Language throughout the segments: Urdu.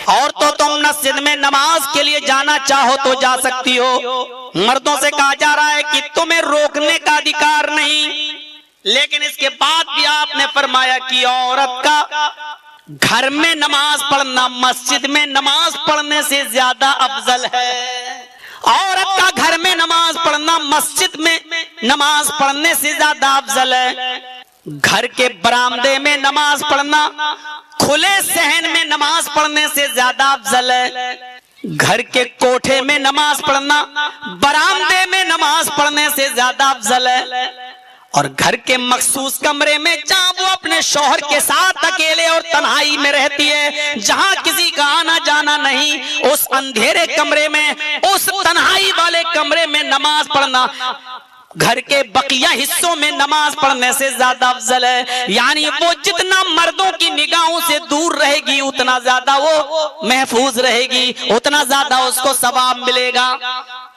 اور تو تم مسجد میں نماز کے لیے جانا چاہو تو جا سکتی ہو. مردوں سے کہا جا رہا ہے کہ تمہیں روکنے کا ادھیکار نہیں، لیکن اس کے بعد بھی آپ نے فرمایا کہ عورت کا گھر میں نماز پڑھنا مسجد میں نماز پڑھنے سے زیادہ افضل ہے. عورت کا گھر میں نماز پڑھنا مسجد میں نماز پڑھنے سے زیادہ افضل ہے. گھر کے برآمدے میں نماز پڑھنا کھلے صحن میں نماز پڑھنے سے زیادہ افضل ہے. گھر کے کوٹھے میں نماز پڑھنا برآمدے میں نماز پڑھنے سے زیادہ افضل ہے. اور گھر کے مخصوص کمرے میں جہاں وہ اپنے شوہر کے ساتھ اکیلے اور تنہائی میں رہتی ہے، جہاں کسی کا آنا جانا نہیں، اس اندھیرے کمرے میں، اس تنہائی والے کمرے میں نماز پڑھنا گھر کے بقیہ حصوں میں نماز پڑھنے سے زیادہ افضل ہے. یعنی وہ جتنا مردوں کی نگاہوں سے دور رہے گی اتنا زیادہ وہ محفوظ رہے گی، اتنا زیادہ اس کو ثواب ملے گا.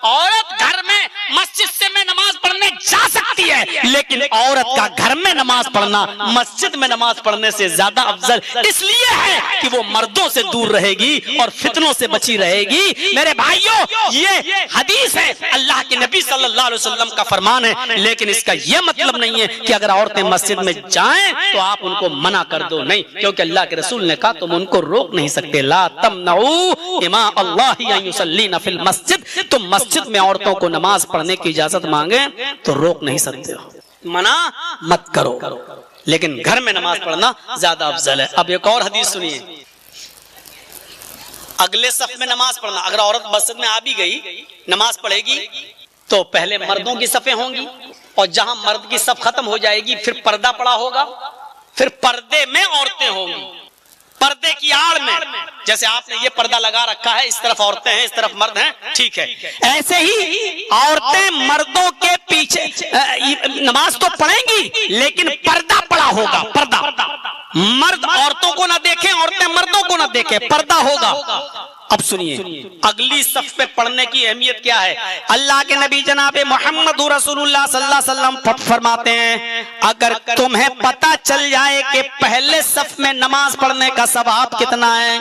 عورت گھر میں مسجد سے میں نماز پڑھنے جا سکتی ہے، لیکن عورت کا گھر میں نماز پڑھنا مسجد میں نماز پڑھنے سے زیادہ افضل اس لیے ہے کہ وہ مردوں سے دور رہے گی اور فتنوں سے بچی رہے گی. میرے بھائیوں، یہ حدیث ہے، اللہ کے نبی صلی اللہ علیہ وسلم کا فرمان ہے، لیکن اس کا یہ مطلب نہیں ہے کہ اگر عورتیں مسجد میں جائیں تو آپ ان کو منع کر دو. نہیں، کیونکہ اللہ کے رسول نے کہا تم ان کو روک نہیں سکتے. لا تمنعوا اماء اللہ ان یصلین فی المسجد. تم مسجد میں عورتوں کو نماز پڑھنے کی اجازت مانگیں تو روک نہیں سکتے ہو، منع مت کرو، لیکن گھر میں نماز پڑھنا زیادہ افضل ہے. اب ایک اور حدیث سنیے. اگلے صف میں نماز پڑھنا، اگر عورت مسجد میں آ بھی گئی نماز پڑھے گی تو پہلے مردوں کی صفیں ہوں گی، اور جہاں مرد کی صف ختم ہو جائے گی پھر پردہ پڑا ہوگا، پھر پردے میں عورتیں ہوں گی، پردے کی آڑ میں. جیسے آپ نے یہ پردہ لگا رکھا ہے، اس طرف عورتیں ہیں اس طرف مرد ہیں، ٹھیک ہے، ایسے ہی عورتیں مردوں کے پیچھے نماز تو پڑھیں گی لیکن پردہ پڑا ہوگا. پردہ، مرد عورتوں کو نہ دیکھیں، عورتیں مردوں کو نہ دیکھیں، پردہ ہوگا. اب سنیے اگلی صف پہ پڑھنے کی اہمیت کیا ہے. اللہ کے نبی جناب محمد رسول اللہ صلی اللہ علیہ وسلم فرماتے ہیں اگر تمہیں پتہ چل جائے کہ پہلے صف میں نماز پڑھنے کا ثواب کتنا ہے،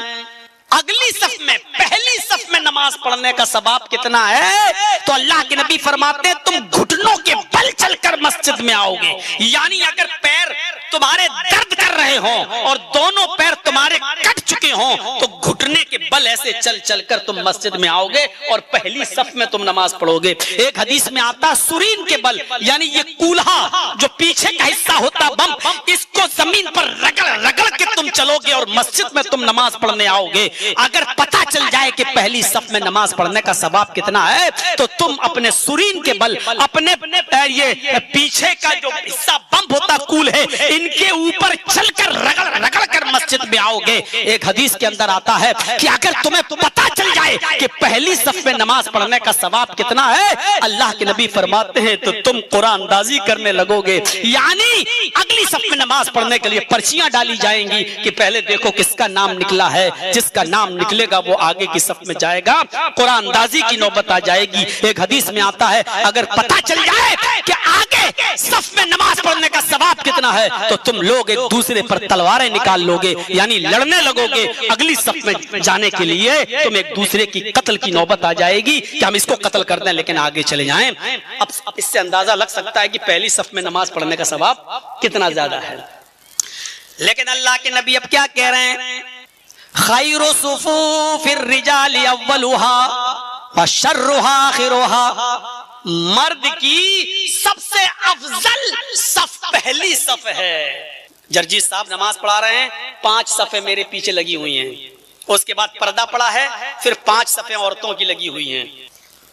اگلی صف میں پہلی صف میں نماز پڑھنے کا ثواب کتنا ہے، تو اللہ کے نبی فرماتے ہیں تم گھٹنوں کے بل چل کر مسجد میں آؤ گے. یعنی اگر پیر تمہارے درد کر رہے ہوں اور دونوں پیر تمہارے کٹ چکے ہوں تو گھٹنے کے بل ایسے چل چل کر تم مسجد میں آؤ گے اور پہلی صف میں تم نماز پڑھو گے. ایک حدیث میں آتا سرین کے بل، یعنی یہ کولہا جو پیچھے کا حصہ ہوتا بم، اس کو زمین پر رگڑ رگڑ کے تم چلو گے اور مسجد میں تم نماز پڑھنے آؤ گے. اگر پتہ چل جائے کہ پہلی صف میں نماز پڑھنے کا ثواب کتنا ہے تو تم اپنے سرین کے بل، اپنے یہ پیچھے کا جو حصہ بم ہوتا کول ہے، ان کے اوپر چل کر رگڑ رگڑ کر مسجد میں آؤ گے. ایک حدیث کے اندر آتا ہے کہ اگر تمہیں پتہ چل جائے کہ پہلی صف میں نماز پڑھنے کا ثواب کتنا ہے، اللہ کے نبی فرماتے ہیں تو تم قرآن اندازی کرنے لگو گے. یعنی اگلی صف میں نماز پڑھنے کے لیے پرچیاں ڈالی جائیں گی کہ پہلے دیکھو کس کا نام نکلا ہے، جس کا نام نکلے گا وہ آگے کی صف میں جائے گا. قرآن اندازی کی نوبت آ جائے گی. ایک حدیث میں آتا ہے اگر پتہ چل جائے کہ آگے صف میں نماز پڑھنے کا ثواب کتنا ہے تو تم لوگ ایک دوسرے پر تلواریں نکال لو گے، یعنی لڑنے لگو گے. اگلی صف میں جانے کے لیے تم ایک دوسرے کی قتل کی نوبت آ جائے گی کہ ہم اس کو قتل کر دیں لیکن آگے چلے جائیں. اب اس سے اندازہ لگ سکتا ہے کہ پہلی صف میں نماز پڑھنے کا ثواب کتنا زیادہ ہے. لیکن اللہ کے نبی اب کیا کہہ رہے ہیں، خیر صفوف الرجال اولها وشرها آخرها. مرد کی سب سے افضل صف پہلی صف ہے. جرجی صاحب نماز پڑھا رہے ہیں، 5 صفیں میرے پیچھے لگی ہوئی ہیں، اس کے بعد پردہ پڑا ہے، پھر 5 صفیں عورتوں کی لگی ہوئی ہیں.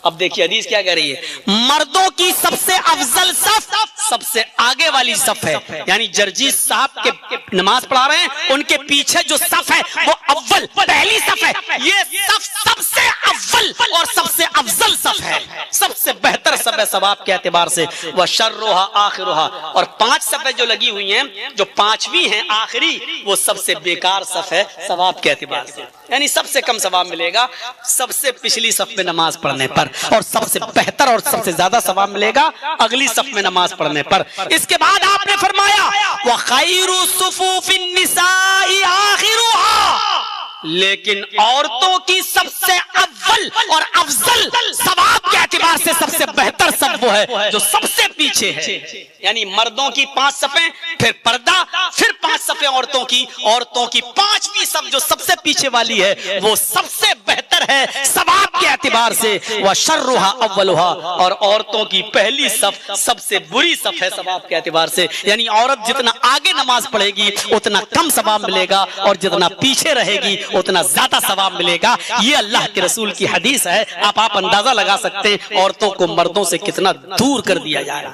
اب دیکھیے حدیث کیا کہہ رہی ہے، مردوں کی سب سے افضل صف سب سے آگے والی صف ہے. یعنی جرجیت صاحب کے نماز پڑھا رہے ہیں، ان کے پیچھے جو صف ہے وہ اول پہلی صف ہے. یہ صف سب سے اول اور سب سے افضل صف ہے، سب سے بہتر صف ہے ثواب کے اعتبار سے. وشرها آخرها. اور 5 صفیں جو لگی ہوئی ہیں، جو 5ویں ہیں آخری، وہ سب سے بیکار صف ہے ثواب کے اعتبار سے. یعنی سب سے کم ثواب ملے گا سب سے پچھلی صف میں نماز پڑھنے پر، اور سب سے بہتر اور سب سے زیادہ ثواب ملے گا اگلی صف میں نماز پڑھنے پر. اس کے بعد آپ نے فرمایا وَخَيْرُ صُفُوفِ النِّسَاءِ آخِرُهَا. لیکن عورتوں کی سب سے اول اور افضل ثواب کے اعتبار سے سب سے بہتر صف وہ ہے جو سب سے پیچھے ہے. یعنی مردوں کی 5 صفیں، پھر پردہ، پھر 5 صفیں عورتوں کی 5ویں صف جو سب سے پیچھے والی ہے وہ سب سے بہتر ہے ثواب کے اعتبار سے. وَشَرُّهَا أَوَّلُهَا، اور عورتوں کی پہلی صف سب سے بری صف ہے ثواب کے اعتبار سے. یعنی عورت جتنا آگے نماز پڑھے گی اتنا کم ثواب ملے گا، اور جتنا پیچھے رہے گی اتنا زیادہ ثواب ملے گا. یہ اللہ کے رسول کی حدیث ہے. آپ اندازہ لگا سکتے ہیں عورتوں کو مردوں سے کتنا دور کر دیا جائے.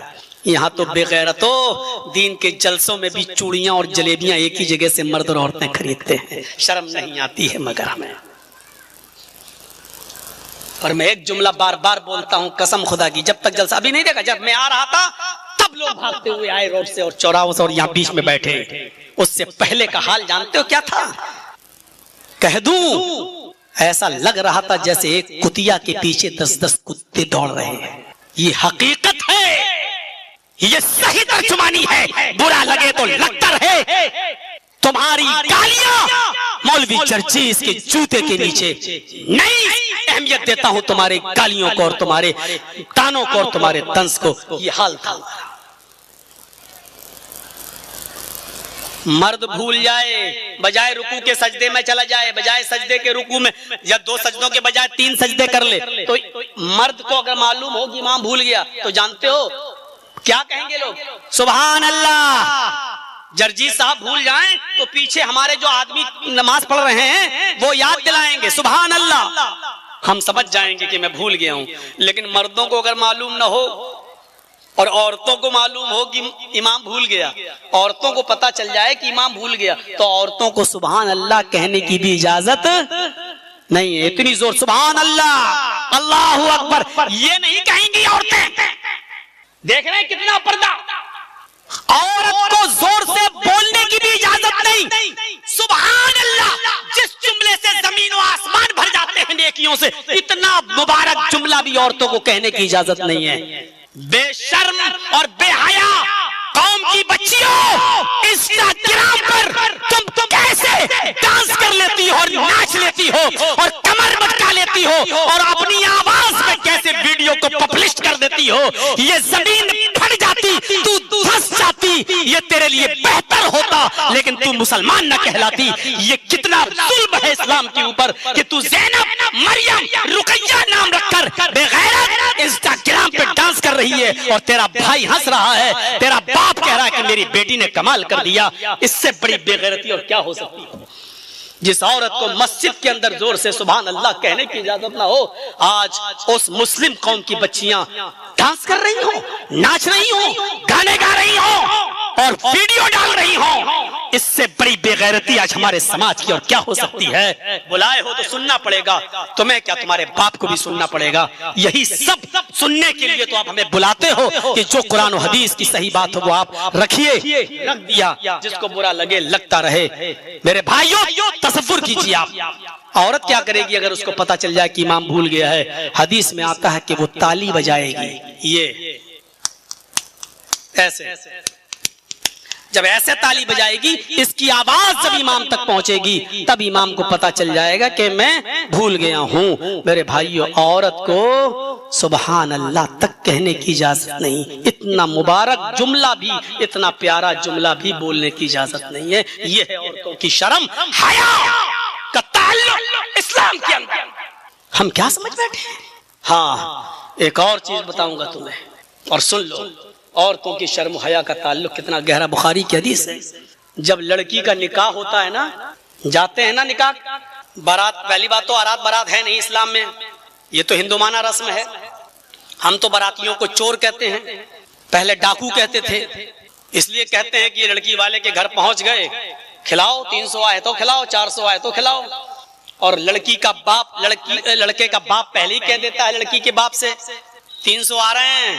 یہاں تو بے غیرتوں دین کے جلسوں میں بھی چوڑیاں اور جلیبیاں ایک ہی جگہ سے مرد اور عورتیں خریدتے ہیں. شرم نہیں آتی ہے مگر ہمیں. اور میں ایک جملہ بار بار بولتا ہوں قسم خدا کی، جب تک جلسہ ابھی نہیں دیکھا، جب میں آ رہا تھا تب لوگ بھاگتے ہوئے آئے روڈ سے اور چوراہوں سے اور یہاں بیچ میں بیٹھے. اس سے پہلے کا حال جانتے ہو کیا تھا؟ کہہ دوں، ایسا لگ رہا تھا جیسے ایک کتیا کے پیچھے 10 کتے دوڑ رہے ہیں. یہ حقیقت ہے، یہ صحیح ترجمانی ہے. برا لگے تو لگتا رہے. تمہاری گالیاں مولوی چرچی اس کے جوتے کے نیچے نہیں. اہمیت دیتا ہوں تمہارے گالیوں کو اور تمہارے تانوں کو اور تمہارے طنز کو. یہ حال تھا. مرد بھول جائے، بجائے رکوع کے سجدے میں چلا جائے، بجائے سجدے کے رکوع میں یا 2 سجدوں کے بجائے 3 سجدے کر لے، تو مرد کو اگر معلوم ہو کہ امام بھول گیا تو جانتے ہو کیا کہیں گے لوگ؟ سبحان اللہ. جرجی صاحب بھول جائیں تو پیچھے ہمارے جو آدمی نماز پڑھ رہے ہیں وہ یاد دلائیں گے سبحان اللہ. ہم سمجھ جائیں گے کہ میں بھول گیا ہوں. لیکن مردوں کو اگر معلوم نہ ہو اور عورتوں کو معلوم ہو کہ امام بھول گیا، عورتوں کو پتا چل جائے کہ امام بھول گیا، تو عورتوں کو سبحان اللہ کہنے کی بھی اجازت نہیں ہے. اتنی زور سبحان اللہ، اللہ اکبر یہ نہیں کہیں گی عورتیں. دیکھ رہے ہیں کتنا پردہ. عورت کو زور سے بولنے کی بھی اجازت نہیں. سبحان اللہ جس جملے سے زمین و آسمان بھر جاتے ہیں نیکیوں سے، اتنا مبارک جملہ بھی عورتوں کو کہنے کی اجازت نہیں ہے. بے شرم اور بے حیا قوم کی بچیوں، انسٹاگرام پر تم کیسے ڈانس کر لیتی ہو اور ناچ لیتی ہو اور کمر مٹکا لیتی ہو اور اپنی آواز میں کیسے ویڈیو کو پبلش کر دیتی ہو. یہ زمین پھٹ جاتی، تو دھس جاتی، یہ تیرے لیے بہتر ہوتا، لیکن تو مسلمان نہ کہلاتی. یہ کتنا ظلم ہے اسلام کے اوپر کہ تو زینب، مریم، رقیہ نام رکھ کر بے غیرت انسٹاگرام پہ ڈانس کر رہی ہے اور تیرا بھائی ہنس رہا ہے، تیرا باپ کہہ رہا ہے کہ میری بیٹی نے کمال کر دیا. اس سے بڑی بے غیرتی اور کیا ہو سکتی ہے؟ جس عورت کو مسجد کے اندر زور سے سبحان اللہ کہنے کی اجازت نہ ہو، آج اس مسلم قوم کی بچیاں ڈانس کر رہی ہوں، ناچ رہی ہوں، گانے گا رہی ہوں اور ویڈیو ڈال رہی ہوں. اس سے بڑی بے غیرتی آج ہمارے سماج کی اور کیا ہو سکتی ہے؟ بلائے ہو تو سننا پڑے گا. تمہیں کیا، تمہارے باپ کو بھی سننا پڑے گا. یہی سب سننے کے لیے تو آپ ہمیں بلاتے ہو کہ جو قرآن و حدیث کی صحیح بات ہو وہ آپ رکھیے. رکھ دیا، جس کو برا لگے لگتا رہے. میرے بھائیوں تصور کیجیے، آپ عورت کیا کرے گی اگر اس کو پتا چل جائے کہ امام بھول گیا ہے؟ حدیث میں آتا ہے کہ وہ تالی بجائے گی. یہ ایسے جب ایسے تالی بجائے گی، اس کی آواز جب امام تک پہنچے گی تب امام کو پتا چل جائے گا کہ میں بھول گیا ہوں. میرے بھائیو، عورت کو سبحان اللہ تک کہنے کی اجازت نہیں. اتنا مبارک جملہ بھی، اتنا پیارا جملہ بھی بولنے کی اجازت نہیں ہے. یہ ہے عورتوں کی شرم حیا کا تعلق اسلام کے اندر. ہم کیا سمجھ بیٹھے ہیں؟ ہاں ایک اور چیز بتاؤں گا تمہیں اور سن لو. عورتوں کی شرم و حیا کا تعلق کتنا گہرا. بخاری کی حدیث ہے، جب لڑکی کا نکاح ہوتا ہے نا، جاتے ہیں نا نکاح، بارات، پہلی بات تو بارات ہے نہیں اسلام میں، یہ تو ہندومانہ رسم ہے. ہم تو باراتیوں کو چور کہتے ہیں، پہلے ڈاکو کہتے تھے. اس لیے کہتے ہیں کہ یہ لڑکی والے کے گھر پہنچ گئے، کھلاؤ، 300 آئے تو کھلاؤ، 400 آئے تو کھلاؤ. اور لڑکی کا باپ، لڑکے کا باپ پہلے ہی کہہ دیتا ہے لڑکی کے باپ سے 300 آ رہے ہیں،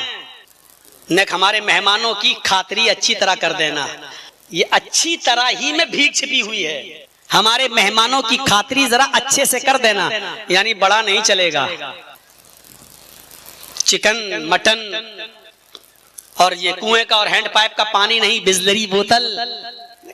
نیک ہمارے مہمانوں کی خاطری اچھی طرح کر دینا. یہ اچھی طرح ہی میں بھیک چھپی ہوئی ہے. ہمارے مہمانوں کی خاطری ذرا اچھے سے کر دینا، یعنی بڑا نہیں چلے گا. چکن، مٹن اور یہ کنویں کا اور ہینڈ پائپ کا پانی نہیں، بسلری بوتل.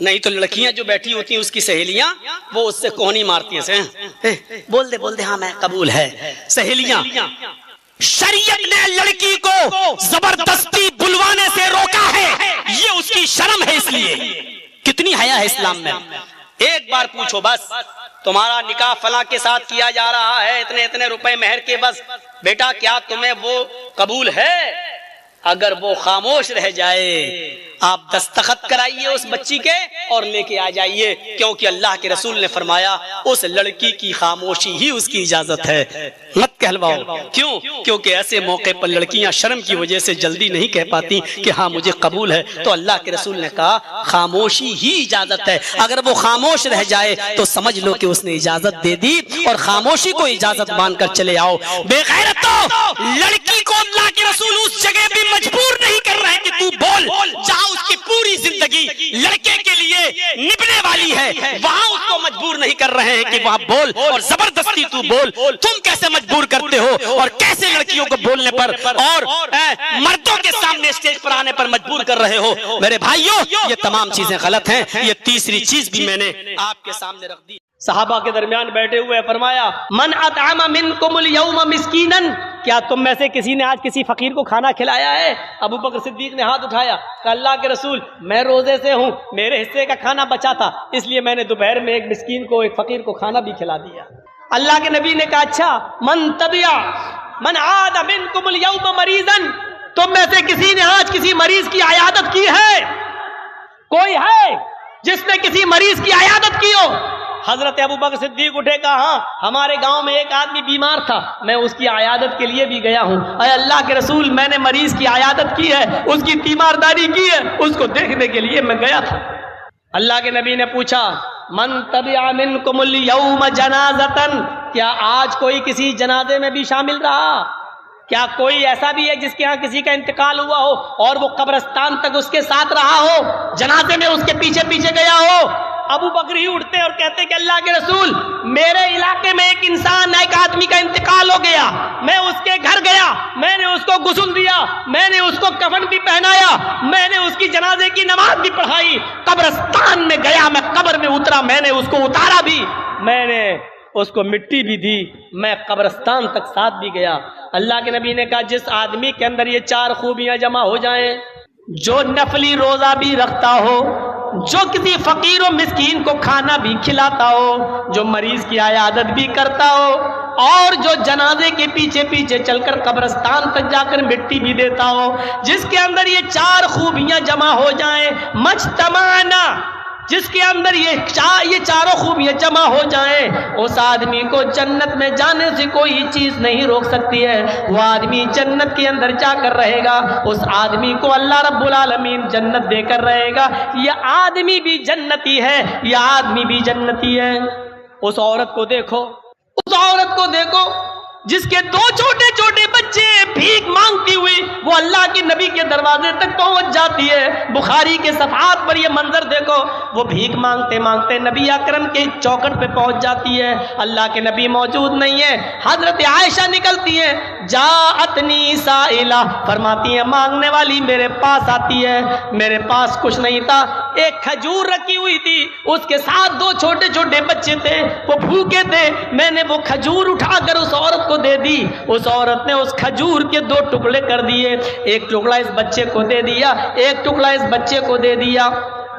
نہیں تو لڑکیاں جو بیٹھی ہوتی ہیں اس کی سہیلیاں وہ اس سے کونی مارتی ہیں، بول دے ہاں میں قبول ہے۔ سہیلیاں، شریعت نے لڑکی کو زبردستی بلوانے سے روکا ہے، یہ اس کی شرم ہے، اس لیے کتنی حیا ہے اسلام میں۔ ایک بار پوچھو بس، تمہارا نکاح فلاں کے ساتھ کیا جا رہا ہے اتنے روپے مہر کے، بس بیٹا کیا تمہیں وہ قبول ہے؟ اگر وہ خاموش رہ جائے آپ دستخط کرائیے اس بچی کے اور لے کے آ جائیے، کیونکہ اللہ کے رسول نے فرمایا اس لڑکی کی خاموشی ہی اس کی اجازت ہے، مت کہلواؤ۔ کیوں؟ کیونکہ ایسے موقع پر لڑکیاں شرم کی وجہ سے جلدی نہیں کہہ پاتی کہ ہاں مجھے قبول ہے، تو اللہ کے رسول نے کہا خاموشی ہی اجازت ہے۔ اگر وہ خاموش رہ جائے تو سمجھ لو کہ اس نے اجازت دے دی، اور خاموشی کو اجازت مان کر چلے آؤ۔ بے غیرتو، لڑکی کو اللہ کے رسول اس جگہ بھی مجبور نہیں کر رہے کہ تو بول، جہاں اس کی پوری زندگی لڑکے کے لیے نبھنے والی ہے، وہاں اس کو مجبور نہیں کر رہے ہیں کہ وہاں بول اور زبردستی تو بول۔ تم کیسے مجبور کرتے ہو اور کیسے لڑکیوں کو بولنے پر اور مردوں کے سامنے اسٹیج پر آنے پر مجبور کر رہے ہو؟ میرے بھائیوں، یہ تمام چیزیں غلط ہیں۔ یہ تیسری چیز بھی میں نے آپ کے سامنے رکھ دی۔ صحابہ کے درمیان بیٹھے ہوئے فرمایا من اطعم منکم اليوم مسکینا، کیا تم میں سے کسی نے آج کسی فقیر کو کھانا کھلایا ہے؟ ابو بکر صدیق نے ہاتھ اٹھایا، کہ اللہ کے رسول میں روزے سے ہوں، میرے حصے کا کھانا بچا تھا، اس لیے میں نے دوپہر میں ایک مسکین کو، ایک فقیر کو کھانا بھی کھلا دیا۔ اللہ کے نبی نے کہا اچھا من عاد منکم اليوم مریضا، تم میں سے کسی نے آج کسی مریض کی عیادت کی ہے؟ کوئی ہے جس نے کسی مریض کی عیادت کی ہو؟ حضرت ابو بکر صدیق اٹھے، کہا ہاں ہمارے گاؤں میں ایک آدمی بیمار تھا، میں اس کی عیادت کے لیے بھی گیا ہوں۔ اے اللہ کے رسول، میں نے مریض کی عیادت کی ہے، اس کی تیمارداری کی ہے، اس کو دیکھنے کے لیے میں گیا تھا۔ اللہ کے نبی نے پوچھا من تبع منکم اليوم جنازۃ، کیا آج کوئی کسی جنازے میں بھی شامل رہا؟ کیا کوئی ایسا بھی ہے جس کے ہاں کسی کا انتقال ہوا ہو اور وہ قبرستان تک اس کے ساتھ رہا ہو، جنازے میں اس کے پیچھے پیچھے گیا ہو؟ ابو بکر ہی اٹھتے اور کہتے کہ اللہ کے رسول، میرے علاقے میں ایک انسان، ایک آدمی کا انتقال ہو گیا، میں اس کے گھر گیا، میں نے اس کو غسل دیا، میں نے اس کو کفن بھی پہنایا، میں نے اس کی جنازے کی نماز بھی پڑھائی، قبرستان میں گیا، میں قبر میں اترا، میں نے اس کو اتارا بھی، میں نے اس کو مٹی بھی دی، میں قبرستان تک ساتھ بھی گیا۔ اللہ کے نبی نے کہا جس آدمی کے اندر یہ چار خوبیاں جمع ہو جائیں، جو نفلی روزہ بھی رکھتا ہو، جو کسی فقیر و مسکین کو کھانا بھی کھلاتا ہو، جو مریض کی عیادت بھی کرتا ہو، اور جو جنازے کے پیچھے پیچھے چل کر قبرستان تک جا کر مٹی بھی دیتا ہو، جس کے اندر یہ چار خوبیاں جمع ہو جائیں، مجتمعنا، جس کے اندر یہ چاروں خوبیاں جمع ہو جائیں، اس آدمی کو جنت میں جانے سے کوئی چیز نہیں روک سکتی ہے، وہ آدمی جنت کے اندر جا کر رہے گا، اس آدمی کو اللہ رب العالمین جنت دے کر رہے گا۔ یہ آدمی بھی جنتی ہے، یہ آدمی بھی جنتی ہے۔ اس عورت کو دیکھو، اس عورت کو دیکھو جس کے دو چھوٹے چھوٹے بچے بھیک مانگتی ہوئی وہ اللہ کے نبی کے دروازے تک پہنچ جاتی ہے۔ بخاری کے صفحات پر یہ منظر دیکھو، وہ بھیک مانگتے مانگتے نبی اکرم کے چوکھٹ پہ پہنچ جاتی ہے، اللہ کے نبی موجود نہیں ہے، حضرت عائشہ نکلتی ہیں، جاءتنی سائلہ، فرماتی ہیں مانگنے والی میرے پاس آتی ہے، میرے پاس کچھ نہیں تھا، ایک کھجور رکھی ہوئی تھی، اس کے ساتھ دو چھوٹے چھوٹے بچے تھے، وہ بھوکے تھے، میں نے وہ کھجور اٹھا کر اس عورت کو دے دی، اس عورت نے اس کھجور کے دو ٹکڑے کر دیے، ایک ٹکڑا اس بچے کو دے دیا، ایک ٹکڑا اس بچے کو دے دیا،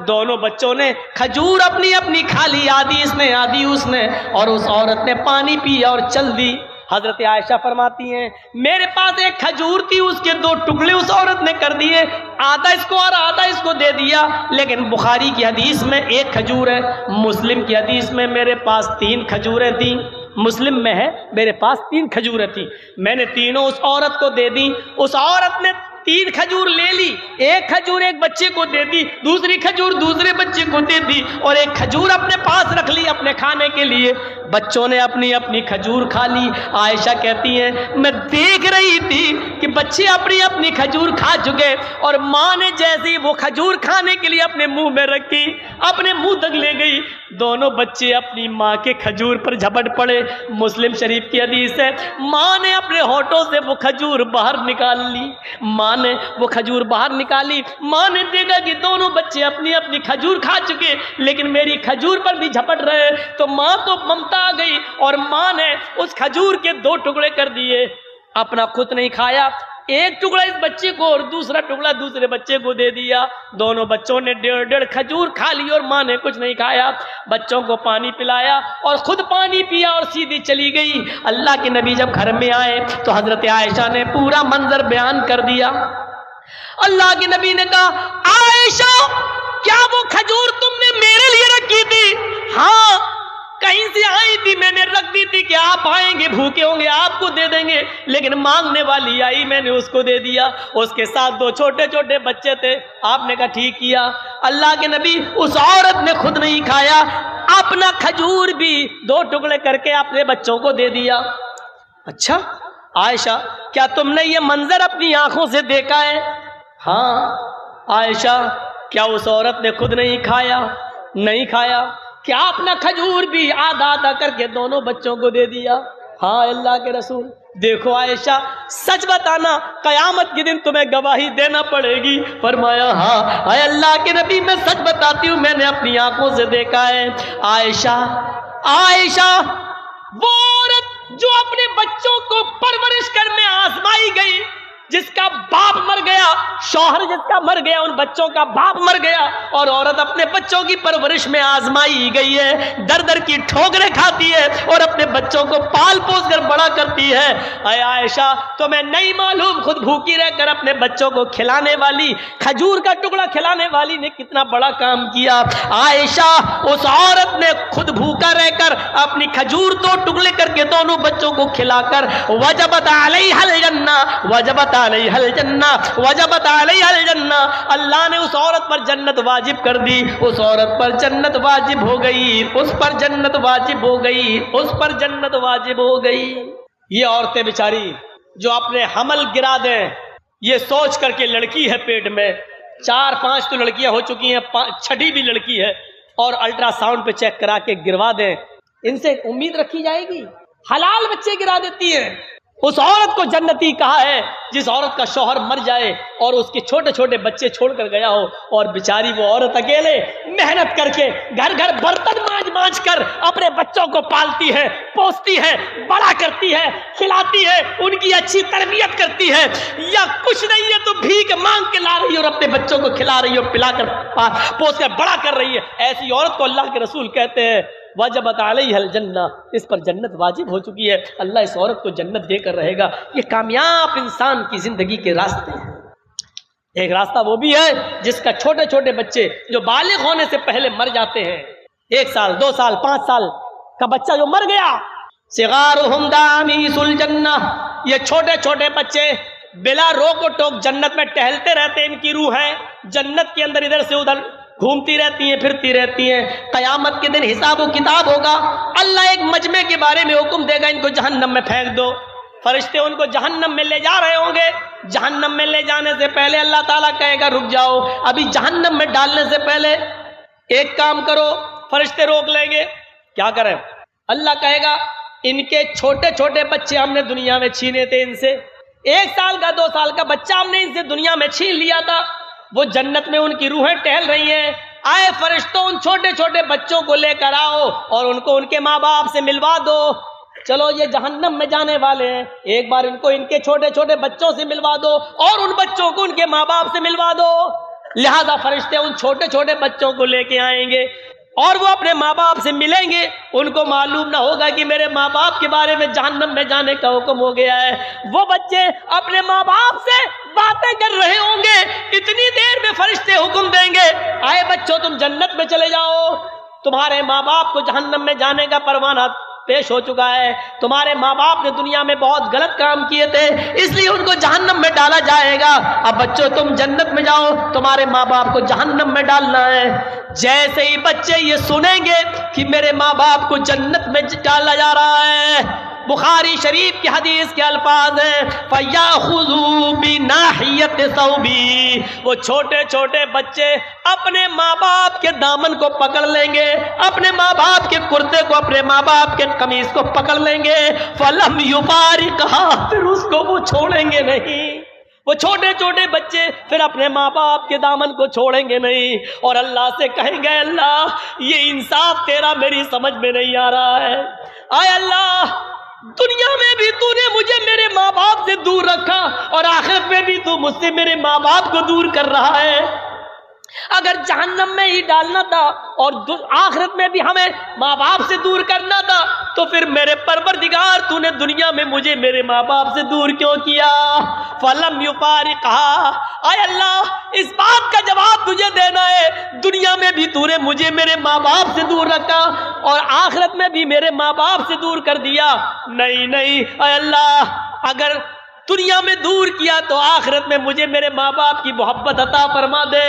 دونوں بچوں نے کھجور اپنی اپنی کھا لی، آدھی اس نے آدھی اس نے، اور اس عورت نے پانی پیا اور چل دی۔ حضرت عائشہ فرماتی ہیں میرے پاس ایک کھجور تھی، اس کے دو ٹکڑے اس عورت نے کر دیے، آدھا اس کو اور آدھا اس کو دے دیا، لیکن بخاری کی حدیث میں ایک کھجور ہے، مسلم کی حدیث میں میرے پاس 3 کھجوریں تھیں، مسلم میں ہے میرے پاس 3 کھجوریں تھیں، میں نے تینوں اس عورت کو دے دی، اس عورت نے 3 کھجور لے لی، ایک کھجور ایک بچے کو دے دی، دوسری کھجور دوسرے بچے کو دے دی، اور ایک کھجور اپنے پاس رکھ لی اپنے کھانے کے لیے۔ بچوں نے اپنی اپنی کھجور کھا لی۔ عائشہ کہتی ہیں میں دیکھ رہی تھی کہ بچے اپنی اپنی کھجور کھا چکے، اور ماں نے جیسے وہ کھجور کھانے کے لیے اپنے منہ میں رکھی، اپنے منہ تک لے گئی، دونوں بچے اپنی ماں کے کھجور پر جھپٹ پڑے۔ مسلم شریف کی حدیث ہے، ماں نے اپنے ہونٹوں سے وہ کھجور باہر نکال لی، ماں ماں نے وہ کھجور باہر نکالی. ماں نے دیکھا کہ دونوں بچے اپنی اپنی کھجور کھا چکے لیکن میری کھجور پر بھی جھپٹ رہے. تو ماں کو ممتا آ گئی اور ماں نے اس کھجور کے 2 ٹکڑے کر دیے. اپنا خود نہیں کھایا, ایک ٹکڑا اس بچے کو اور دوسرا ٹکڑا دوسرے بچے کو دے دیا. دونوں بچوں نے 1.5 کھجور کھا لی اور ماں نے کچھ نہیں کھایا. بچوں کو پانی پلایا اور خود پانی پیا اور سیدھی چلی گئی. اللہ کے نبی جب گھر میں آئے تو حضرت عائشہ نے پورا منظر بیان کر دیا. اللہ کے نبی نے کہا, عائشہ کیا وہ کھجور تم نے میرے لیے رکھی تھی؟ ہاں, کہیں سے آئی تھی, میں نے رکھ دی تھی کہ آپ آئیں گے, بھوکے ہوں گے, آپ کو دے دیں گے, لیکن مانگنے والی آئی, میں نے اس کو دے دیا. اس کے ساتھ 2 چھوٹے چھوٹے بچے تھے. آپ نے کہا ٹھیک کیا. اللہ کے نبی, اس عورت نے خود نہیں کھایا, اپنا کھجور بھی 2 ٹکڑے کر کے اپنے بچوں کو دے دیا. اچھا عائشہ, کیا تم نے یہ منظر اپنی آنکھوں سے دیکھا ہے؟ ہاں. عائشہ, کیا اس عورت نے خود نہیں کھایا؟ نہیں کھایا. کیا اپنا کھجور بھی آدھا آدھا کر کے دونوں بچوں کو دے دیا؟ ہاں اللہ کے رسول. دیکھو عائشہ, سچ بتانا, قیامت کے دن تمہیں گواہی دینا پڑے گی. فرمایا ہاں اے اللہ کے نبی, میں سچ بتاتی ہوں, میں نے اپنی آنکھوں سے دیکھا ہے. عائشہ, عائشہ وہ عورت جو اپنے بچوں کو پرورش کر میں آزمائی گئی, جس کا باپ مر گیا, شوہر جس کا مر گیا, ان بچوں کا باپ مر گیا, اور عورت اپنے بچوں کی پرورش میں آزمائی گئی ہے, در در کی ٹھوکریں کھاتی ہے اور اپنے بچوں کو پال پوس کر بڑا کرتی ہے. اے عائشہ, تمہیں نہیں معلوم خود بھوکی رہ کر اپنے بچوں کو کھلانے والی, کھجور کا ٹکڑا کھلانے والی نے کتنا بڑا کام کیا. عائشہ, اس عورت نے خود بھوکا رہ کر اپنی کھجور 2 ٹکڑے کر کے دونوں بچوں کو کھلا کر, وجبت علیہا الجنہ, وجبت علیہا الجنہ, وجبت علیہا الجنہ, اللہ نے اس عورت پر جنت واجب کر دی. اس عورت پر جنت واجب ہو گئی, اس پر جنت واجب ہو گئی, اس پر جنت واجب ہو گئی. یہ عورتیں بیچاری جو اپنے حمل گرا دیں, یہ سوچ کر کے لڑکی ہے پیٹ میں, 4-5 تو لڑکیاں ہو چکی ہیں, 6ٹھی بھی لڑکی ہے, اور الٹرا ساؤنڈ پہ چیک کرا کے گروا دیں, ان سے امید رکھی جائے گی؟ حلال بچے گرا دیتی ہیں. اس عورت کو جنتی کہا ہے جس عورت کا شوہر مر جائے اور اس کے چھوٹے چھوٹے بچے چھوڑ کر گیا ہو, اور بیچاری وہ عورت اکیلے محنت کر کے گھر گھر برتن مانج مانج کر اپنے بچوں کو پالتی ہے, پوستی ہے, بڑا کرتی ہے, کھلاتی ہے, ان کی اچھی تربیت کرتی ہے, یا کچھ نہیں ہے تو بھیک مانگ کے لا رہی ہے اور اپنے بچوں کو کھلا رہی ہے, پلا کر پوس کر بڑا کر رہی ہے. ایسی عورت کو اللہ کے رسول کہتے ہیں وجبت علیہ الجنہ, اس پر جنت واجب ہو چکی ہے. اللہ اس عورت کو جنت دے کر رہے گا. یہ کامیاب انسان کی زندگی کے راستے ہیں. ایک راستہ وہ بھی ہے جس کا چھوٹے چھوٹے بچے جو بالغ ہونے سے پہلے مر جاتے ہیں, 1 سال 2 سال 5 سال کا بچہ جو مر گیا, صغارہم دامیس الجنہ, یہ چھوٹے چھوٹے بچے بلا روک و ٹوک جنت میں ٹہلتے رہتے ہیں. ان کی روحیں جنت کے اندر ادھر سے ادھر گھومتی رہتی ہیں, پھرتی رہتی ہیں. قیامت کے دن حساب و کتاب ہوگا, اللہ ایک مجمع کے بارے میں حکم دے گا, ان کو جہنم میں پھینک دو. فرشتے ان کو جہنم میں لے جا رہے ہوں گے. جہنم میں لے جانے سے پہلے اللہ تعالیٰ کہے گا رک جاؤ, ابھی جہنم میں ڈالنے سے پہلے ایک کام کرو. فرشتے روک لیں گے, کیا کریں؟ اللہ کہے گا ان کے چھوٹے چھوٹے بچے ہم نے دنیا میں چھینے تھے, ان سے 1 سال کا 2 سال کا بچہ ہم نے ان سے دنیا میں چھین لیا تھا, وہ جنت میں ان کی روحیں ٹہل رہی ہیں. آئے فرشتوں, ان چھوٹے چھوٹے بچوں کو لے کر آؤ اور ان کو ان کے ماں باپ سے ملوا دو. چلو یہ جہنم میں جانے والے ہیں, ایک بار ان کو ان کے چھوٹے چھوٹے بچوں سے ملوا دو اور ان بچوں کو ان کے ماں باپ سے ملوا دو. لہذا فرشتے ان چھوٹے چھوٹے بچوں کو لے کے آئیں گے اور وہ اپنے ماں باپ سے ملیں گے. ان کو معلوم نہ ہوگا کہ میرے ماں باپ کے بارے میں جہنم میں جانے کا حکم ہو گیا ہے. وہ بچے اپنے ماں باپ سے باتیں کر رہے ہوں گے, اتنی دیر میں فرشتے حکم دیں گے آئے بچوں تم جنت میں چلے جاؤ, تمہارے ماں باپ کو جہنم میں جانے کا پروانہ پیش ہو چکا ہے, تمہارے ماں باپ نے دنیا میں بہت غلط کام کیے تھے اس لیے ان کو جہنم میں ڈالا جائے گا. اب بچوں تم جنت میں جاؤ, تمہارے ماں باپ کو جہنم میں ڈالنا ہے. جیسے ہی بچے یہ سنیں گے کہ میرے ماں باپ کو جنت میں ڈالا جا رہا ہے, بخاری شریف کی حدیث کے الفاظ ہیں فَيَأْخُذُوا بِنَاحِيَةِ ثَوْبِي, وہ چھوٹے چھوٹے بچے اپنے ماں باپ کے دامن کو پکڑ لیں گے, اپنے ماں باپ کے کرتے کو, اپنے ماں باپ کے قمیص کو پکڑ لیں گے. فَلَمْ يُفَارِقْهَا, پھر اس کو وہ چھوڑیں گے نہیں. وہ چھوٹے چھوٹے بچے پھر اپنے ماں باپ کے دامن کو چھوڑیں گے نہیں اور اللہ سے کہیں گے اللہ یہ انصاف تیرا میری سمجھ میں نہیں آ رہا ہے، اے اللہ دنیا میں بھی تو نے مجھے میرے ماں باپ سے دور رکھا اور آخرت میں بھی تو مجھ سے میرے ماں باپ کو دور کر رہا ہے، اگر جہنم میں ہی ڈالنا تھا اور آخرت میں بھی ہمیں ماں باپ سے دور کرنا تھا تو پھر میرے پروردگار تو نے دنیا میں مجھے میرے ماں باپ سے دور کیوں کیا؟ فلم یفارقھا، اے اللہ اس بات کا جواب تجھے دینا ہے، دنیا میں بھی تو نے مجھے میرے ماں باپ سے دور رکھا اور آخرت میں بھی میرے ماں باپ سے دور کر دیا، نہیں اے اللہ اگر دنیا میں دور کیا تو آخرت میں مجھے میرے ماں باپ کی محبت عطا فرما دے۔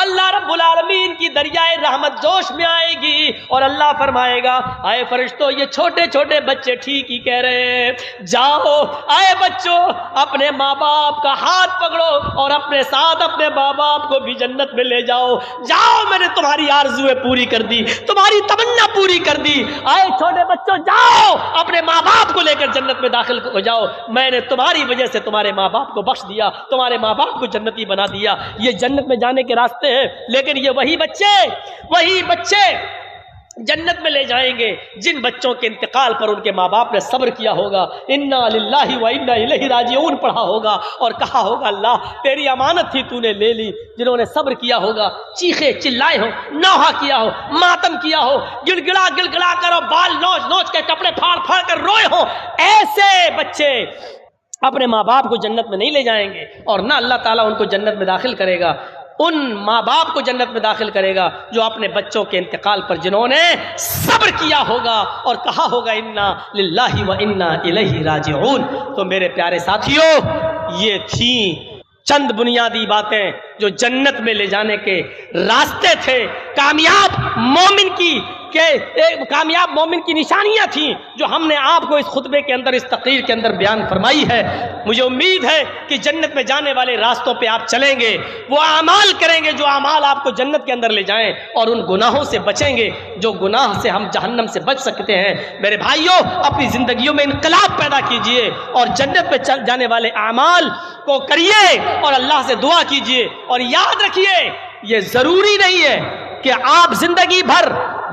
اللہ رب العالمین کی دریائے رحمت جوش میں آئے گی اور اللہ فرمائے گا اے فرشتوں یہ چھوٹے چھوٹے بچے ٹھیک ہی کہہ رہے ہیں، جاؤ اے بچوں اپنے ماں باپ کا ہاتھ پکڑو اور اپنے ساتھ اپنے ماں باپ کو بھی جنت میں لے جاؤ، جاؤ میں نے تمہاری آرزویں پوری کر دی، تمہاری تمنا پوری کر دی، اے چھوٹے بچوں جاؤ اپنے ماں باپ کو لے کر جنت میں داخل ہو جاؤ، میں نے تمہاری وجہ سے تمہارے ماں باپ کو بخش دیا، تمہارے ماں باپ کو جنتی بنا دیا۔ یہ جنت میں جانے کے راستے ہیں، لیکن یہ وہی بچے جنت میں لے جائیں گے جن بچوں کے انتقال پر ان کے ماں باپ نے صبر کیا ہوگا، انا للہ و انا الیہ راجعون پڑھا ہوگا اور کہا ہوگا اللہ تیری امانت تھی تو نے لے لی، جنہوں نے صبر کیا ہوگا، چیخے چلائے ہو، نوحہ کیا ہو، ماتم کیا ہو، گڑ گڑا کر اور بال نوچ کے کپڑے پھاڑ کر روئے ہو، ایسے بچے اپنے ماں باپ کو جنت میں نہیں لے جائیں گے اور نہ اللہ تعالیٰ ان کو جنت میں داخل کرے گا، ان ماں باپ کو جنت میں داخل کرے گا جو اپنے بچوں کے انتقال پر جنہوں نے صبر کیا ہوگا اور کہا ہوگا انا للہ و انا الیہ راجعون۔ تو میرے پیارے ساتھیوں یہ تھیں چند بنیادی باتیں جو جنت میں لے جانے کے راستے تھے، کامیاب مومن کی نشانیاں تھیں جو ہم نے آپ کو اس خطبے کے اندر اس تقریر کے اندر بیان فرمائی ہے۔ مجھے امید ہے کہ جنت میں جانے والے راستوں پہ آپ چلیں گے، وہ اعمال کریں گے جو اعمال آپ کو جنت کے اندر لے جائیں اور ان گناہوں سے بچیں گے جو گناہ سے ہم جہنم سے بچ سکتے ہیں۔ میرے بھائیوں اپنی زندگیوں میں انقلاب پیدا کیجئے اور جنت میں چل جانے والے اعمال کو کریے اور اللہ سے دعا کیجئے، اور یاد رکھیے یہ ضروری نہیں ہے کہ آپ زندگی بھر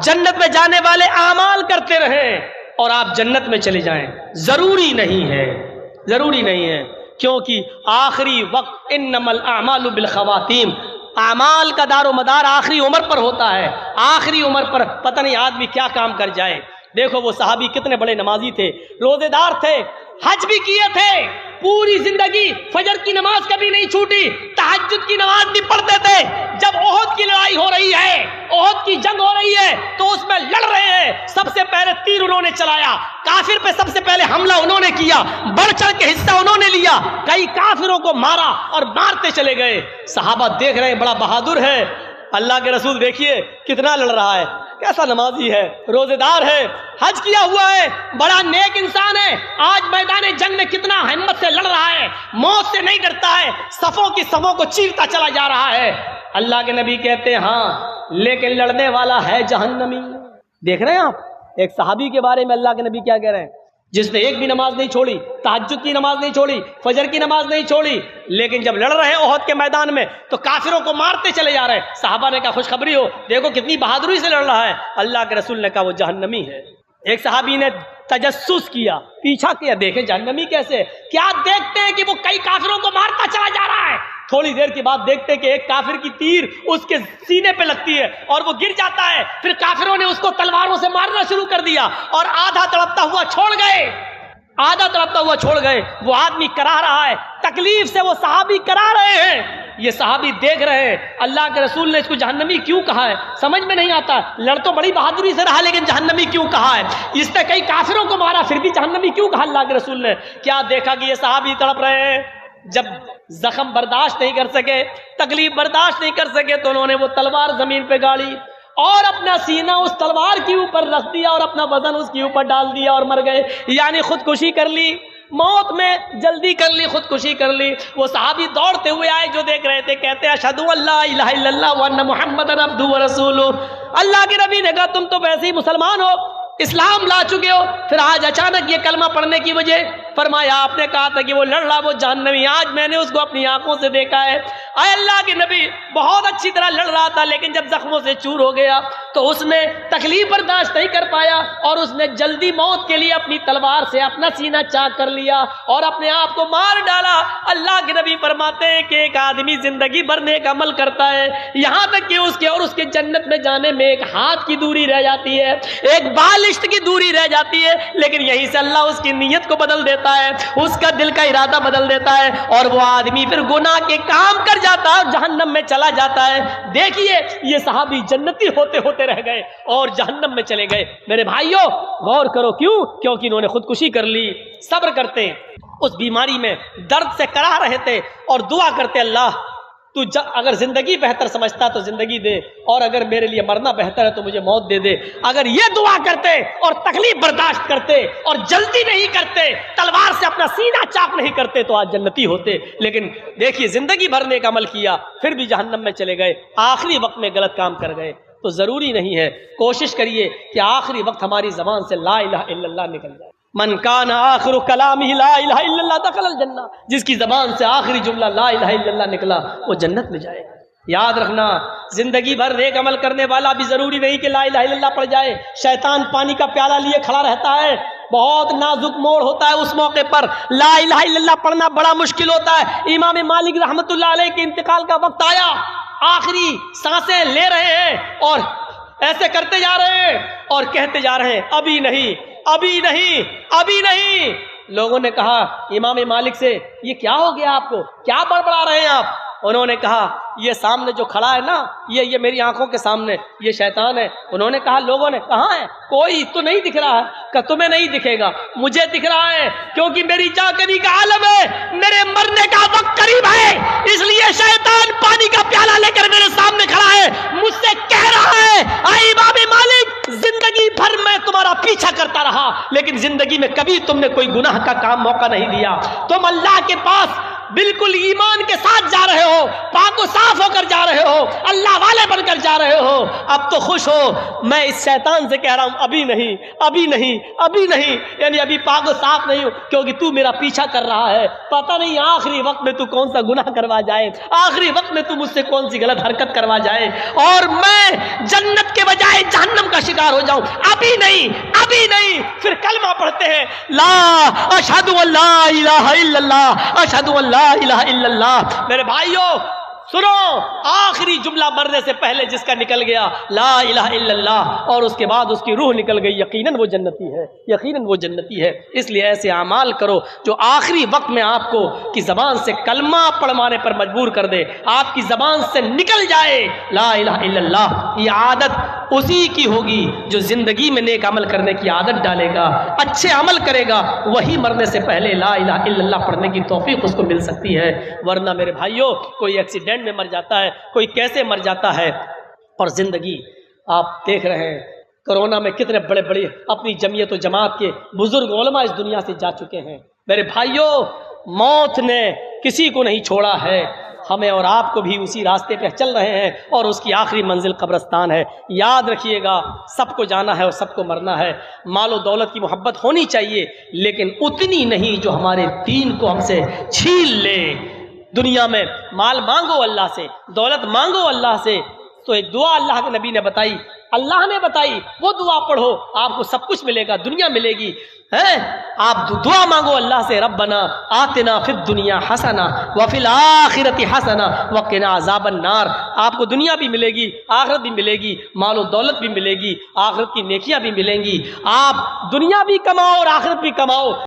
جنت میں جانے والے اعمال کرتے رہیں اور آپ جنت میں چلے جائیں، ضروری نہیں ہے کیونکہ آخری وقت انما الاعمال بالخواتیم، اعمال کا دار و مدار آخری عمر پر ہوتا ہے، آخری عمر پر پتہ نہیں آدمی کیا کام کر جائے۔ دیکھو وہ صحابی کتنے بڑے نمازی تھے، روزے دار تھے، حج بھی کیے تھے، پوری زندگی فجر کی نماز کبھی نہیں چھوٹی، تہجد کی نماز بھی پڑھتے تھے۔ جب احد کی لڑائی ہو رہی ہے، احد کی جنگ ہو رہی ہے تو اس میں لڑ رہے ہیں، سب سے پہلے تیر انہوں نے چلایا، کافر پہ سب سے پہلے حملہ انہوں نے کیا، بڑھ چڑھ کے حصہ انہوں نے لیا، کئی کافروں کو مارا اور مارتے چلے گئے۔ صحابہ دیکھ رہے ہیں بڑا بہادر ہے، اللہ کے رسول دیکھیے کتنا لڑ رہا ہے، کیسا نمازی ہے، روزے دار ہے، حج کیا ہوا ہے، بڑا نیک انسان ہے، آج میدان جنگ میں کتنا ہمت سے لڑ رہا ہے، موت سے نہیں ڈرتا ہے، صفوں کو چیرتا چلا جا رہا ہے۔ اللہ کے نبی کہتے ہیں ہاں لیکن لڑنے والا ہے جہنمی۔ دیکھ رہے ہیں آپ ایک صحابی کے بارے میں اللہ کے نبی کیا کہہ رہے ہیں، جس نے ایک بھی نماز نہیں چھوڑی، تہجد کی نماز نہیں چھوڑی، فجر کی نماز نہیں چھوڑی، لیکن جب لڑ رہے احد کے میدان میں تو کافروں کو مارتے چلے جا رہے ہیں۔ صحابہ نے کہا خوشخبری ہو، دیکھو کتنی بہادری سے لڑ رہا ہے۔ اللہ کے رسول نے کہا وہ جہنمی ہے۔ ایک صحابی نے تجسس کیا، پیچھا کیا، دیکھیں جہنمی کیسے، کیا دیکھتے ہیں کہ وہ کئی کافروں کو مارتا چلا جا رہا ہے، تھوڑی دیر کے بعد دیکھتے کہ ایک کافر کی تیر اس کے سینے پہ لگتی ہے اور وہ گر جاتا ہے، پھر کافروں نے اس کو تلواروں سے مارنا شروع کر دیا اور آدھا تڑپتا ہوا چھوڑ گئے۔ وہ آدمی کرا رہا ہے، تکلیف سے وہ صحابی کرا رہے ہیں، یہ صحابی دیکھ رہے ہیں۔ اللہ کے رسول نے اس کو جہنمی کیوں کہا ہے سمجھ میں نہیں آتا، لڑ تو بڑی بہادری سے رہا لیکن جہنمی کیوں کہا ہے، اس نے کئی کافروں کو مارا پھر بھی جہنمی کیوں کہا اللہ کے رسول نے؟ کیا دیکھا کہ یہ صحابی تڑپ رہے ہیں، جب زخم برداشت نہیں کر سکے، تکلیف برداشت نہیں کر سکے تو انہوں نے وہ تلوار زمین پہ گاڑی اور اپنا سینہ اس تلوار کے اوپر رکھ دیا اور اپنا وزن اس کے اوپر ڈال دیا اور مر گئے، یعنی خودکشی کر لی، موت میں جلدی کر لی، خودکشی کر لی۔ وہ صحابی دوڑتے ہوئے آئے جو دیکھ رہے تھے، کہتے ہیں اشہدو ان لا الہ الا اللہ وان محمد عبدہ ورسولہ۔ اللہ کے نبی نے کہا تم تو ویسے ہی مسلمان ہو، اسلام لا چکے ہو، پھر آج اچانک یہ کلمہ پڑھنے کی وجہ فرمایا آپ نے کہا تھا کہ وہ لڑ رہا وہ جہنمی، آج میں نے اس کو اپنی آنکھوں سے دیکھا ہے۔ اے اللہ کے نبی بہت اچھی طرح لڑ رہا تھا، لیکن جب زخموں سے چور ہو گیا تو اس نے تکلیف برداشت نہیں کر پایا اور اس نے جلدی موت کے لیے اپنی تلوار سے اپنا سینہ چاک کر لیا اور اپنے آپ کو مار ڈالا۔ اللہ کے نبی فرماتے ہیں کہ ایک آدمی زندگی بھر نیک عمل کرتا ہے، یہاں تک کہ اس کے اور اس کے جنت میں جانے میں ایک ہاتھ کی دوری رہ جاتی ہے، ایک بالشت کی دوری رہ جاتی ہے، لیکن یہیں سے اللہ اس کی نیت کو بدل دیتا ہے، اس کا دل کا ارادہ بدل دیتا ہے اور وہ آدمی پھر گناہ کے کام کر جاتا ہے اور جہنم میں چلا جاتا ہے۔ دیکھیے یہ صحابی جنتی ہوتے ہوتے رہ گئے اور جہنم میں چلے گئے۔ میرے بھائیوں غور کرو، کیونکہ انہوں نے خودکشی کر لی۔ صبر کرتے، اس بیماری میں درد سے کراہ رہے تھے اور دعا کرتے، اللہ تو اگر زندگی بہتر سمجھتا تو زندگی دے، اور اگر میرے لیے مرنا بہتر ہے تو مجھے موت دے دے۔ اگر یہ دعا کرتے اور تکلیف برداشت کرتے اور جلدی نہیں کرتے، تلوار سے اپنا سینہ چاک نہیں کرتے تو آج جنتی ہوتے۔ لیکن دیکھیے زندگی بھر نیک عمل کیا پھر بھی جہنم میں چلے گئے، آخری وقت میں غلط کام کر گئے۔ تو ضروری نہیں ہے، کوشش کریے کہ آخری وقت ہماری زبان سے لا الہ الا اللہ نکل جائے۔ من کان آخر کلامہ لا الہ الا اللہ دخل الجنہ، جس کی زبان سے آخری جملہ لا الہ الا اللہ نکلا وہ جنت میں جائے گا۔ یاد رکھنا زندگی بھر نیک عمل کرنے والا بھی ضروری نہیں کہ لا الہ الا اللہ پڑھ جائے۔ شیطان پانی کا پیالہ لیے کھڑا رہتا ہے، بہت نازک موڑ ہوتا ہے، اس موقع پر لا الہ الا اللہ پڑھنا بڑا مشکل ہوتا ہے۔ امام مالک رحمۃ اللہ علیہ کے انتقال کا وقت آیا، آخری سانسیں لے رہے ہیں اور ایسے کرتے جا رہے ہیں اور کہتے جا رہے ہیں ابھی نہیں ابھی نہیں ابھی نہیں۔ لوگوں نے کہا امام مالک سے یہ کیا ہو گیا آپ کو، کیا بڑبڑا رہے ہیں آپ؟ انہوں نے کہا یہ سامنے جو کھڑا ہے نا، یہ میری آنکھوں کے سامنے یہ شیطان ہے۔ انہوں نے کہا لوگوں نے کہاں ہے؟ کوئی تو نہیں دکھ رہا ہے۔ کہ تمہیں نہیں دکھے گا، مجھے دکھ رہا ہے، کیونکہ میری جاگنی کا عالم ہے، میرے مرنے کا وقت قریب ہے، اس لیے شیطان پانی کا پیالہ لے کر میرے سامنے کھڑا ہے، مجھ سے کہہ رہا ہے اے امام مالک زندگی بھر میں تمہارا پیچھا کرتا رہا، لیکن زندگی میں کبھی تم نے کوئی گناہ کا کام موقع نہیں دیا، تم اللہ کے پاس بالکل ایمان کے ساتھ جا رہے ہو، پاک و صاف ہو کر جا رہے ہو، اللہ والے بن کر جا رہے ہو، اب تو خوش ہو۔ میں اس شیطان سے کہہ رہا ہوں ابھی نہیں ابھی نہیں ابھی نہیں، یعنی ابھی پاک و صاف نہیں ہو، کیونکہ تو میرا پیچھا کر رہا ہے، پتہ نہیں آخری وقت میں تو کون سا گناہ کروا جائے، آخری وقت میں تو مجھ سے کون سی غلط حرکت کروا جائے اور میں جنت کے بجائے جہنم کا شکار ہو جاؤں۔ ابھی نہیں ابھی نہیں۔ پھر کلمہ پڑھتے ہیں لا اشہد ان لا الہ الا اللہ اشہد ان لا الہ الا اللہ۔ میرے بھائیوں سنو، آخری جملہ مرنے سے پہلے جس کا نکل گیا لا الہ الا اللہ اور اس کے بعد اس کی روح نکل گئی، یقیناً وہ جنتی ہے، یقیناً وہ جنتی ہے۔ اس لیے ایسے اعمال کرو جو آخری وقت میں آپ کو کی زبان سے کلمہ پڑھوانے پر مجبور کر دے، آپ کی زبان سے نکل جائے لا الہ الا اللہ۔ یہ عادت اسی کی ہوگی جو زندگی میں نیک عمل کرنے کی عادت ڈالے گا، اچھے عمل کرے گا، وہی مرنے سے پہلے لا الہ الا اللہ پڑھنے کی توفیق اس کو مل سکتی ہے۔ ورنہ میرے بھائیوں کوئی ایکسیڈنٹ میں مر جاتا ہے، کوئی کیسے مر جاتا ہے، اور زندگی آپ دیکھ رہے ہیں کرونا میں کتنے بڑے بڑے اپنی جمعیت و جماعت کے بزرگ علماء اس دنیا سے جا چکے ہیں۔ میرے بھائیوں موت نے کسی کو نہیں چھوڑا ہے، ہمیں اور آپ کو بھی اسی راستے پہ چل رہے ہیں اور اس کی آخری منزل قبرستان ہے۔ یاد رکھیے گا سب کو جانا ہے اور سب کو مرنا ہے۔ مال و دولت کی محبت ہونی چاہیے لیکن اتنی نہیں جو ہمارے دین کو ہم سے چھین لے۔ دنیا میں مال مانگو اللہ سے، دولت مانگو اللہ سے، تو ایک دعا اللہ کے نبی نے بتائی، اللہ نے بتائی، وہ دعا پڑھو آپ کو سب کچھ ملے گا، دنیا ملے گی۔ آپ دعا مانگو اللہ سے ربنا آتنا فی الدنیا حسنہ وفی الآخرۃ حسنہ وقنا عذاب النار۔ آپ کو دنیا بھی ملے گی، آخرت بھی ملے گی، مال و دولت بھی ملے گی، آخرت کی نیکیاں بھی ملیں گی۔ آپ دنیا بھی کماؤ اور آخرت بھی کماؤ۔